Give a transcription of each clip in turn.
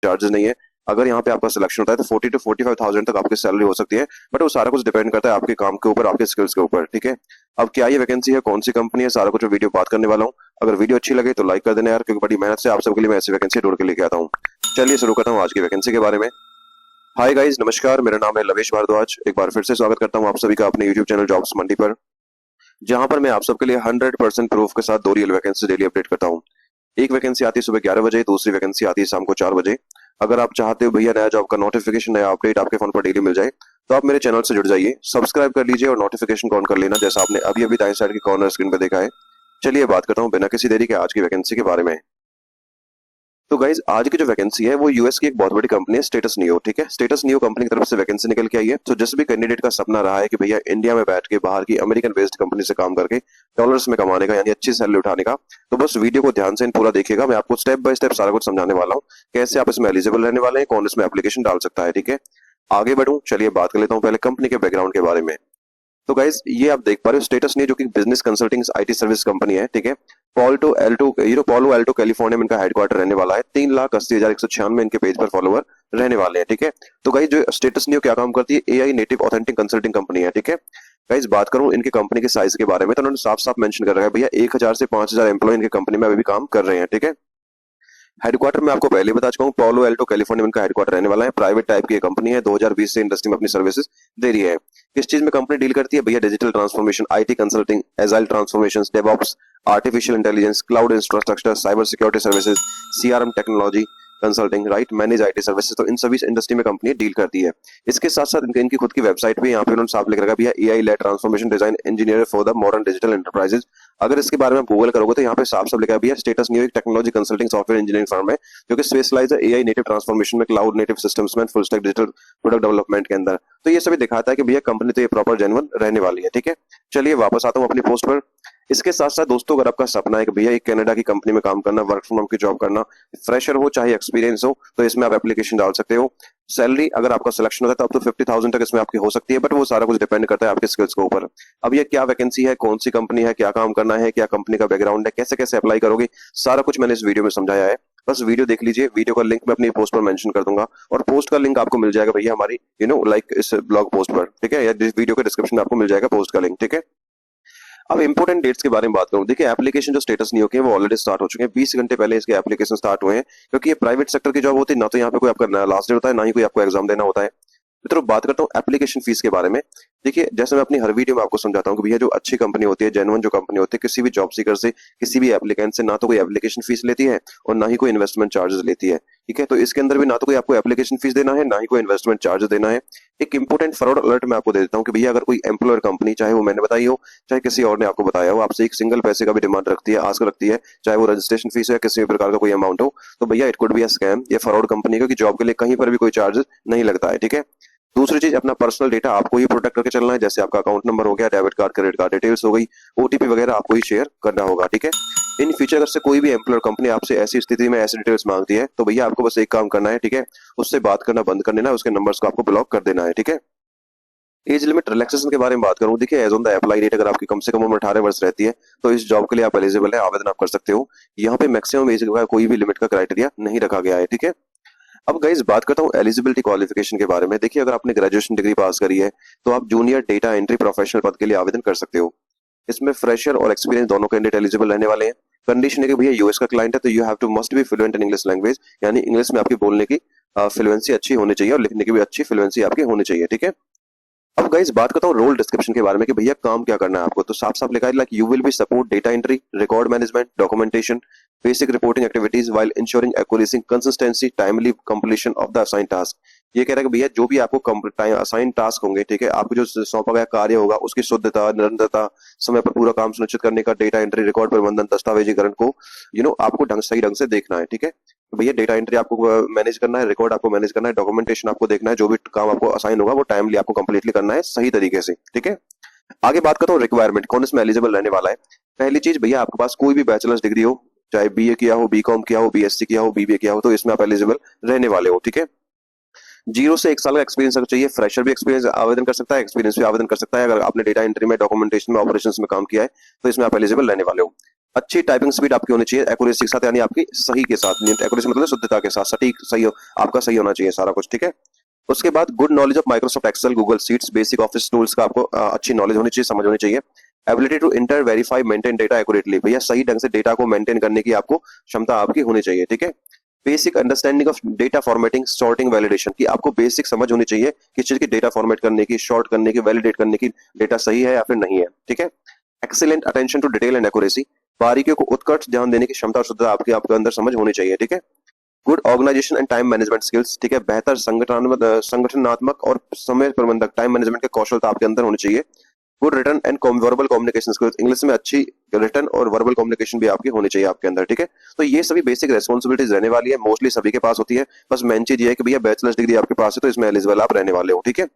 Charges नहीं है। अगर यहाँ पे आपका सिलेक्शन होता है तो 40 to 45,000 तक आपकी सैलरी हो सकती है, बट वो सारा कुछ डिपेंड करता है आपके काम के ऊपर, आपके स्किल्स के ऊपर, ठीक है। अब क्या ये वैकेंसी है, कौन सी कंपनी है, सारा कुछ वीडियो बात करने वाला हूँ। अगर वीडियो अच्छी लगे तो लाइक कर देना यार, क्योंकि बड़ी मेहनत से आप सबके लिए मैं ऐसी वैकेंसी ढूंढ के लेके आता हूँ। चलिए शुरू करता हूँ आज की वैकेंसी के बारे में। हाय गाइस, नमस्कार, मेरा नाम है लवेश भारद्वाज। एक बार फिर से स्वागत करता हूँ आप सभी का अपने यूट्यूब चैनल जॉब्स मंडी पर, जहां पर मैं आप सबके लिए 100% प्रूफ के साथ 2 रियल वैकेंसी डेली अपडेट करता हूँ। एक वैकेंसी आती है सुबह 11 बजे, दूसरी वैकेंसी आती है शाम को 4 बजे। अगर आप चाहते हो भैया नया जॉब का नोटिफिकेशन, नया अपडेट आपके फोन पर डेली मिल जाए, तो आप मेरे चैनल से जुड़ जाइए, सब्सक्राइब कर लीजिए और नोटिफिकेशन को ऑन कर लेना, जैसा आपने अभी अभी दाएं साइड की कॉर्नर स्क्रीन पर देखा है। चलिए बात करता हूँ बिना किसी देरी के आज की वैकेंसी के बारे में। तो गाइज आज की जो वैकेंसी है वो यूएस की एक बहुत बड़ी कंपनी है स्टेटस नियो, ठीक है। स्टेटस नियो कंपनी की तरफ से वैकेंसी निकल के आई है। तो जिस भी कैंडिडेट का सपना रहा है कि भैया इंडिया में बैठ के बाहर की अमेरिकन बेस्ड कंपनी से काम करके डॉलर्स में कमाने का, यानी अच्छी सैलरी उठाने का, तो बस वीडियो को ध्यान से पूरा देखिएगा। मैं आपको स्टेप बाय स्टेप सारा कुछ समझाने वाला हूँ, कैसे आप इसमें एलिजिबल रहने वाले हैं, कौन इसमें एप्लीकेशन डाल सकता है, ठीक है। आगे बढ़ूं, चलिए बात कर लेता हूँ पहले कंपनी के बैकग्राउंड के बारे में। तो गाइज ये आप देख पा रहे हो स्टेटस नहीं, जो कि business consulting IT service company है, ठीक है। पॉलो एल्टो कैलिफोर्निया में इनका हेडक्वार्टर रहने वाला है। 3,80,196 इनके पेज पर फॉलोवर रहने वाले हैं, ठीक है। तो गाइज जो स्टेटस नहीं क्या काम करती है, AI native authentic consulting company है, ठीक है। गाइज बात करूं इनके कंपनी के साइज के बारे में, तो उन्होंने साफ साफ मेंशन कर रखा है भैया 1,000 से 5,000 एम्प्लॉय इनके कंपनी में अभी भी काम कर रहे हैं, ठीक है। हेडक्वार्टर में आपको पहले बता चुका हूँ, पॉलो एल्टो कैलिफोर्निया में इनका हेडक्वार्टर रहने वाला है। प्राइवेट टाइप की कंपनी है, 2020 से इंडस्ट्री में अपनी सर्विसेज दे रही है। किस चीज में कंपनी डील करती है भैया? Digital transformation, IT consulting, agile transformation, DevOps, artificial intelligence, cloud infrastructure, cyber security services, CRM technology consulting, right, manage IT services. तो इन सभी इंडस्ट्री में कंपनी डील करती है। इसके साथ साथ इनकी खुद की वेबसाइट भी यहाँ पे उन्होंने साफ लिख रखा है भैया, AI led transformation design engineer for the modern digital enterprises. अगर इसके बारे में गूगल करोगे तो यहाँ पे साफ साफ लिखा है भैया, स्टेटस न्यू एक technology consulting software engineering firm है, जो कि स्पेशलाइज है एआई नेटिव ट्रांसफॉर्मेशन में, क्लाउड नेटिव सिस्टम्स में, full stack digital product development के अंदर। तो ये सभी दिखाता है कि भैया कंपनी तो ये प्रॉपर जेन्युइन रहने वाली है, ठीक है। चलिए वापस आता हूँ अपनी पोस्ट पर। इसके साथ साथ दोस्तों, अगर आपका सपना है कि भैया एक कनाडा की कंपनी में काम करना, वर्क फ्रॉम होम की जॉब करना, फ्रेशर हो चाहे एक्सपीरियंस हो, तो इसमें आप एप्लीकेशन डाल सकते हो। सैलरी अगर आपका सिलेक्शन होता है तो अब तो 50,000 तक इसमें आपकी हो सकती है, बट वो सारा कुछ डिपेंड करता है आपके स्किल्स के ऊपर। अब ये क्या वैकेंसी है, कौन सी कंपनी है, क्या काम करना है, क्या कंपनी का बैकग्राउंड है, कैसे कैसे अप्लाई करोगे, सारा कुछ मैंने इस वीडियो में समझाया है। बस वीडियो देख लीजिए, वीडियो का लिंक मैं अपनी पोस्ट पर मेंशन कर दूंगा, और पोस्ट का लिंक आपको मिल जाएगा भैया हमारी लाइक इस ब्लॉग पोस्ट पर, ठीक है, या वीडियो के डिस्क्रिप्शन में आपको मिल जाएगा पोस्ट का लिंक, ठीक है। अब इंपोर्टेंट डेट्स के बारे में बात करूं, देखिए एप्लीकेशन जो स्टेटस नहीं होके वो ऑलरेडी स्टार्ट हो चुके हैं, 20 घंटे पहले इसके एप्लीकेशन स्टार्ट हुए हैं, क्योंकि ये प्राइवेट सेक्टर की जॉब होती है ना, तो यहाँ पे कोई आपका लास्ट डेट होता है, ना ही कोई आपको एग्जाम देना होता है। मित्रों बात करता हूँ एप्लीकेशन फीस के बारे में। देखिए जैसे मैं अपनी हर वीडियो में आपको समझाता हूँ कि भैया जो अच्छी कंपनी होती है, जेन्युइन जो कंपनी होती है, किसी भी जॉब सीकर से, किसी भी एप्लीकेंट से ना तो कोई एप्लीकेशन फीस लेती है और ना ही कोई इन्वेस्टमेंट चार्जेस लेती है, ठीक है। तो इसके अंदर भी ना तो कोई आपको एप्लीकेशन फीस देना है, ना ही कोई इन्वेस्टमेंट चार्ज देना है। एक इंपोर्टेंट फ्रॉड अलर्ट मैं आपको दे देता हूँ कि भैया अगर कोई एम्प्लॉयर कंपनी, चाहे वो मैंने बताई हो चाहे किसी और ने आपको बताया हो, आपसे एक सिंगल पैसे का भी डिमांड रखती है, आस्क रखती है, चाहे वो रजिस्ट्रेशन फीस हो या किसी भी प्रकार का कोई अमाउंट हो, तो भैया it could be a scam, ये फ्रॉड कंपनी है, क्योंकि जॉब के लिए कहीं पर भी कोई चार्जेस नहीं लगता है, ठीक है। दूसरी चीज, अपना पर्सनल डेटा आपको ही प्रोटेक्ट करके चलना है, जैसे आपका अकाउंट नंबर हो गया, debit card, credit card details हो गई, ओटीपी वगैरह आपको ही शेयर करना होगा, ठीक है। इन फ्यूचर अगर से कोई भी एम्प्लॉयर कंपनी आपसे ऐसी स्थिति में ऐसी डिटेल्स मांगती है, तो भैया आपको बस एक काम करना है, ठीक है, उससे बात करना बंद कर देना है, उसके नंबर्स को आपको ब्लॉक कर देना है, ठीक है। एज लिमिट रिलैक्सेशन के बारे में बात करूं, देखिए age on the apply date अगर आपकी कम से कम उम्र 18 वर्ष रहती है, तो इस जॉब के लिए आप एलिजिबल है, आवेदन आप कर सकते हो। यहाँ पे मैक्सिमम एज का कोई भी लिमिट का क्राइटेरिया नहीं रखा गया है, ठीक है। अब गाइस बात करता हूँ एलिजिबिलिटी क्वालिफिकेशन के बारे में। देखिए अगर आपने ग्रेजुएशन डिग्री पास करी है, तो आप जूनियर डेटा एंट्री प्रोफेशनल पद के लिए आवेदन कर सकते हो। इसमें फ्रेशर और एक्सपीरियंस दोनों कैंडिडेट एलिजिबल रहने वाले हैं। कंडीशन है कि भैया यूएस का क्लाइंट है, तो you have to must be fluent in English language, यानी इंग्लिश में आपकी बोलने की फ्लुएंसी अच्छी होनी चाहिए और लिखने की भी अच्छी फ्लुएंसी आपकी होनी चाहिए, ठीक है। अब गाइस बात करता हूँ रोल डिस्क्रिप्शन के बारे में कि भैया काम क्या करना है आपको। तो साफ साफ लिखा है like you will B support data entry, record management, documentation, basic reporting activities while ensuring accuracy, consistency, timely completion of the assign task. ये कह रहा है कि भैया जो भी आपको असाइन टास्क होंगे, ठीक है, आपको जो सौंपा गया कार्य होगा उसकी शुद्धता, निरंतरता, समय पर पूरा काम सुनिश्चित करने का, डेटा एंट्री, रिकॉर्ड प्रबंधन, दस्तावेजीकरण को आपको सही ढंग से देखना है, ठीक है। तो भैया डेटा एंट्री आपको मैनेज करना है, रिकॉर्ड आपको मैनेज करना है, डॉक्यूमेंटेशन आपको देखना है, जो भी काम आपको असाइन होगा वो टाइमली आपको कंप्लीटली करना है सही तरीके से, ठीक है। आगे बात करता हूँ रिक्वायरमेंट, कौन इसमें एलिजिबल रहने वाला है। पहली चीज भैया आपके पास कोई भी बैचलर्स डिग्री हो, चाहे बीए किया हो, बीकॉम किया हो, बीएससी किया हो, बीबीए किया हो, तो इसमें आप एलिजिबल रहने वाले हो, ठीक है। 0 से 1 साल का एक्सपीरियंस चाहिए, फ्रेशर भी एक्सपीरियंस आवेदन कर सकता है, एक्सपीरियंस भी आवेदन कर सकता है। अगर आपने डेटा एंट्री में, डॉक्यूमेंटेशन में, ऑपरेशंस में काम किया है, तो इसमें आप एलिजिबल रहने वाले हो। अच्छी टाइपिंग स्पीड आपकी होनी चाहिए एक्यूरेसी के साथ, यानी आपकी सही के साथ, एक्यूरेसी मतलब शुद्धता के साथ, सटीक सही हो, आपका सही होना चाहिए सारा कुछ, ठीक है। उसके बाद good knowledge of Microsoft Excel, Google sheets, basic office tools का आपको अच्छी नॉलेज होनी चाहिए, समझ होनी चाहिए। Ability to enter verify maintain data accurately, भैया सही ढंग से डेटा को मेंटेन करने की आपको क्षमता आपकी होनी चाहिए, ठीक है। Basic understanding of data formatting, sorting, validation की आपको बेसिक समझ होनी चाहिए किस चीज की डेटा फॉर्मेट करने की, शॉर्ट करने की, वैलिडेट करने की, डेटा सही है या फिर नहीं है, ठीक है। Excellent attention to detail and accuracy, बारीकियों को उत्कर्ष ध्यान देने की क्षमता और शुद्धता आपके आपके अंदर समझ होनी चाहिए, ठीक है। Good organisation and time management skills, ठीक है, बेहतर संगठनात्मक और समय प्रबंधक, टाइम मैनेजमेंट के कौशलता आपके अंदर होनी चाहिए। Good return and verbal communication skills, English में अच्छी रिटर्न और वर्बल कम्युनिकेशन भी आपकी होनी चाहिए आपके अंदर, ठीक है। तो ये सभी बेसिक रेस्पॉन्सिबिलिटीज रहने वाली है, मोस्टली सभी के पास होती है। बस मेन चीज ये है कि भैया बैचलर्स डिग्री आपके पास है तो इसमें एलिजिबल आप रहने वाले हो, ठीक है।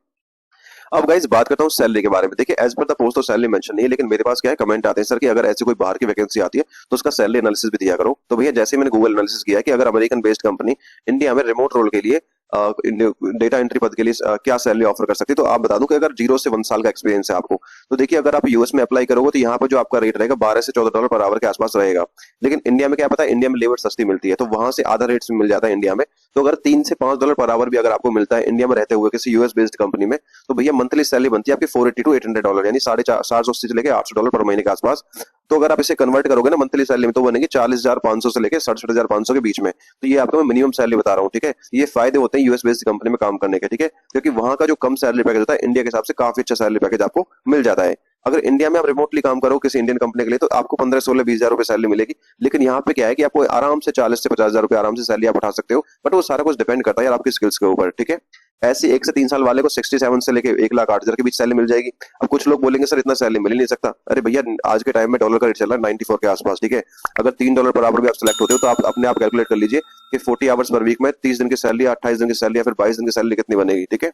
अब गाइस बात करता हूँ सैलरी के बारे में। देखिए एज पर द पोस्ट तो सैलरी मेंशन नहीं है, लेकिन मेरे पास क्या है कमेंट आते हैं सर कि अगर ऐसी कोई बाहर की वैकेंसी आती है तो उसका सैलरी एनालिसिस भी दिया करो। तो भैया जैसे मैंने गूगल एनालिसिस किया है कि अगर अमेरिकन बेस्ड कंपनी इंडिया में रिमोट रोल के लिए डेटा एंट्री पद के लिए क्या सैलरी ऑफर कर सकती है, तो आप बता दूं कि अगर 0 से 1 साल का एक्सपीरियंस है आपको, तो देखिए अगर आप यूएस में अप्लाई करोगे तो यहाँ पर जो आपका रेट रहेगा $12 से $14 पर आवर के आसपास रहेगा। लेकिन इंडिया में क्या पता है, इंडिया में लेबर सस्ती मिलती है तो वहां से आधा रेट से मिल जाता है इंडिया में। तो अगर $3 से $5 पर आवर भी अगर आपको मिलता है इंडिया में रहते हुए किसी यूएस बेस्ड कंपनी में, तो भैया मंथली सैलरी बनती है आपकी $480 to $800, यानी 750 से लेकर $800 पर महीने के आसपास। तो अगर आप इसे कन्वर्ट करोगे ना मंथली सैलरी में, तो बनेगी 40,500 से लेकर 67,500 के बीच में। तो ये आपको मैं मिनिमम सैलरी बता रहा हूँ, ठीक है। ये फायदे होते हैं यूएस बेस्ड कंपनी में काम करने के, ठीक है, क्योंकि वहां का जो कम सैलरी पैकेज होता है इंडिया के हिसाब से काफी अच्छा सैलरी पैकेज आपको मिल जाता है। अगर इंडिया में आप रिमोटली काम करो किसी इंडियन कंपनी के लिए तो आपको 15, 16, 20 हजार रुपए सैलरी मिलेगी। लेकिन यहाँ पे क्या है कि आपको आराम से 40 से 50 हजार रुपए आराम से सैलरी आप उठा सकते हो, बट वो सारा कुछ डिपेंड करता है यार आपकी स्किल्स के ऊपर, ठीक है। ऐसे 1 से 3 साल वाले को 67 से लेके 1,08,000 के बीच सैलरी मिल जाएगी। अब कुछ लोग बोलेंगे सर इतना सैलरी मिल ही नहीं सकता। अरे भैया आज के टाइम में डॉलर का रेट चल रहा है 94 के आसपास, ठीक है। अगर $3 पर आवर भी आप सिलेक्ट होते हो तो आप अपने आप कैलकुलेट कर लीजिए कि 40 आवर्स पर वीक में 30 दिन की सैलरी, 28 दिन की सैलरी या फिर 22 दिन की सैलरी कितनी बनेगी, ठीक है।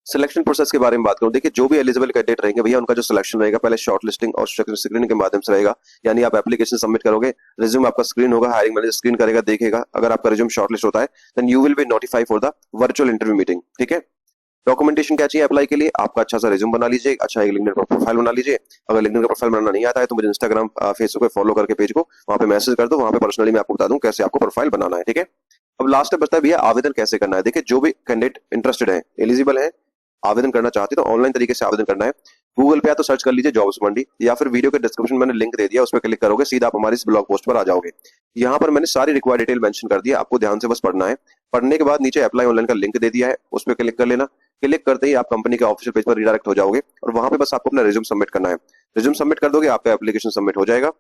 सिलेक्शन प्रोसेस के बारे में बात करूं, देखिए जो भी एलिजिबल कैंडिडेट रहेंगे भैया उनका जो सिलेक्शन रहेगा पहले शॉर्ट लिस्टिंग और स्क्रीनिंग के माध्यम से रहेगा। यानी आप एप्लीकेशन सबमिट करोगे, रिज्यूम आपका स्क्रीन होगा, हायरिंग मैनेजर स्क्रीन करेगा, देखेगा, अगर आपका रिज्यूम शॉर्ट लिस्ट होता है then you will be notified for the virtual interview meeting, ठीक है। डॉक्यूमेंटेशन क्या चाहिए अप्लाई के लिए, आपका अच्छा सा रिज्यूम बना लीजिए, अच्छा एक लिंक्डइन प्रोफाइल बना लीजिए। अगर लिंक्डइन का प्रोफाइल बनाना नहीं आता है तो मुझे इंस्टाग्राम फेसबुक पे फॉलो करके पेज को वहां पे मैसेज कर दो, वहां पे पर्सनली मैं आपको बता दूं कैसे आपको प्रोफाइल बनाना है, ठीक है। अब लास्ट में बचता है भैया आवेदन कैसे करना है। देखिए जो भी कैंडिडेट इंटरेस्टेड है, एलिजिबल है, आवेदन करना चाहते हैं तो ऑनलाइन तरीके से आवेदन करना है। गूगल पे या तो सर्च कर लीजिए जॉब्स मंडी, या फिर वीडियो के डिस्क्रिप्शन में मैंने लिंक दे दिया, उस पर क्लिक करोगे सीधा आप हमारी इस ब्लॉग पोस्ट पर आ जाओगे। यहाँ पर मैंने सारी रिक्वायर्ड डिटेल मेंशन कर दी है, आपको ध्यान से बस पढ़ना है। पढ़ने के बाद नीचे अप्लाई ऑनलाइन का लिंक दे दिया है, उस पर क्लिक कर लेना। क्लिक करते ही आप कंपनी के ऑफिशियल पेज पर रिडायरेक्ट हो जाओगे और वहां पे बस आपको अपना रिज्यूम सबमिट करना है। रिज्यूम सबमिट कर दोगे आपका एप्लीकेशन सबमिट हो जाएगा।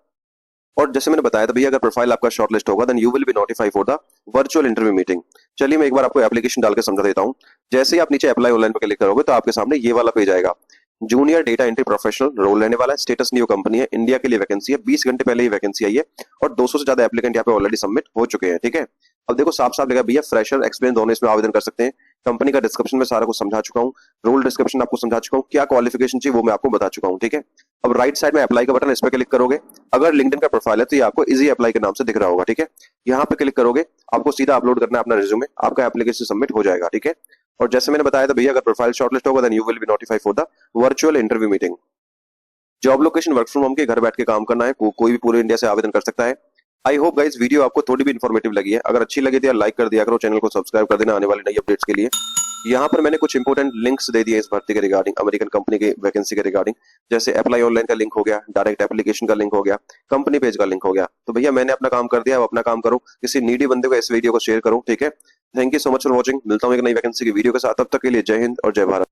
और जैसे मैंने बताया था भैया अगर प्रोफाइल आपका शॉर्टलिस्ट होगा then you will be notified for the virtual interview meeting. चलिए मैं एक बार आपको एप्लीकेशन डाल के समझा देता हूँ। जैसे ही आप नीचे अप्लाई ऑनलाइन पर क्लिक करोगे तो आपके सामने ये वाला पेज आएगा। Junior data entry professional role रहने वाला है, स्टेटस न्यू कंपनी है, इंडिया के लिए वैकेंसी है, 20 घंटे पहले ही वैकेंसी आई है और 200 से ज्यादा एप्लीकेंट यहाँ पे ऑलरेडी सबमिट हो चुके हैं, ठीक है। अब देखो साफ साफ लिखा भैया फ्रेशर एक्सपीरियंस दोनों इसमें आवेदन कर सकते हैं। कंपनी का डिस्क्रिप्शन में सारा कुछ समझा चुका हूँ, रोल डिस्क्रिप्शन आपको समझा चुका हूँ, क्या क्वालिफिकेशन चाहिए वो मैं आपको बता चुका हूँ, ठीक है। अब राइट साइड में अप्लाई का बटन, इस पर क्लिक करोगे। अगर लिंक्डइन का प्रोफाइल है तो ये आपको इजी अप्लाई के नाम से दिख रहा होगा, ठीक है। यहाँ पे क्लिक करोगे, आपको सीधा अपलोड करना है अपना रिज्यूमे, आपका एप्लीकेशन सबमिट हो जाएगा, ठीक है। और जैसे मैंने बताया था भैया अगर प्रोफाइल शॉर्टलिस्ट होगा then you will be notified for the virtual interview meeting. Job location work from home के, घर बैठ के काम करना है, कोई भी पूरे इंडिया से आवेदन कर सकता है। आई होप गाइस वीडियो आपको थोड़ी भी इन्फॉर्मेटिव लगी है। अगर अच्छी लगी तो यार लाइक कर दिया करो, चैनल को सब्सक्राइब कर देना आने वाली नई अपडेट्स के लिए। यहाँ पर मैंने कुछ इंपोर्टेंट लिंक्स दे दिए इस भर्ती के रिगार्डिंग, अमेरिकन कंपनी की वैकेंसी के रिगार्डिंग। जैसे अप्लाई ऑनलाइन का लिंक हो गया, डायरेक्ट एप्लीकेशन का लिंक हो गया, कंपनी पेज का लिंक हो गया। तो भैया मैंने अपना काम कर दिया, अब अपना काम करो, किसी नीडी बंदे को इस वीडियो को शेयर करो, ठीक है। Thank you so much for watching. मिलता हूँ एक नई वैकेंसी की वीडियो के साथ, तब तक के लिए जय हिंद और जय भारत।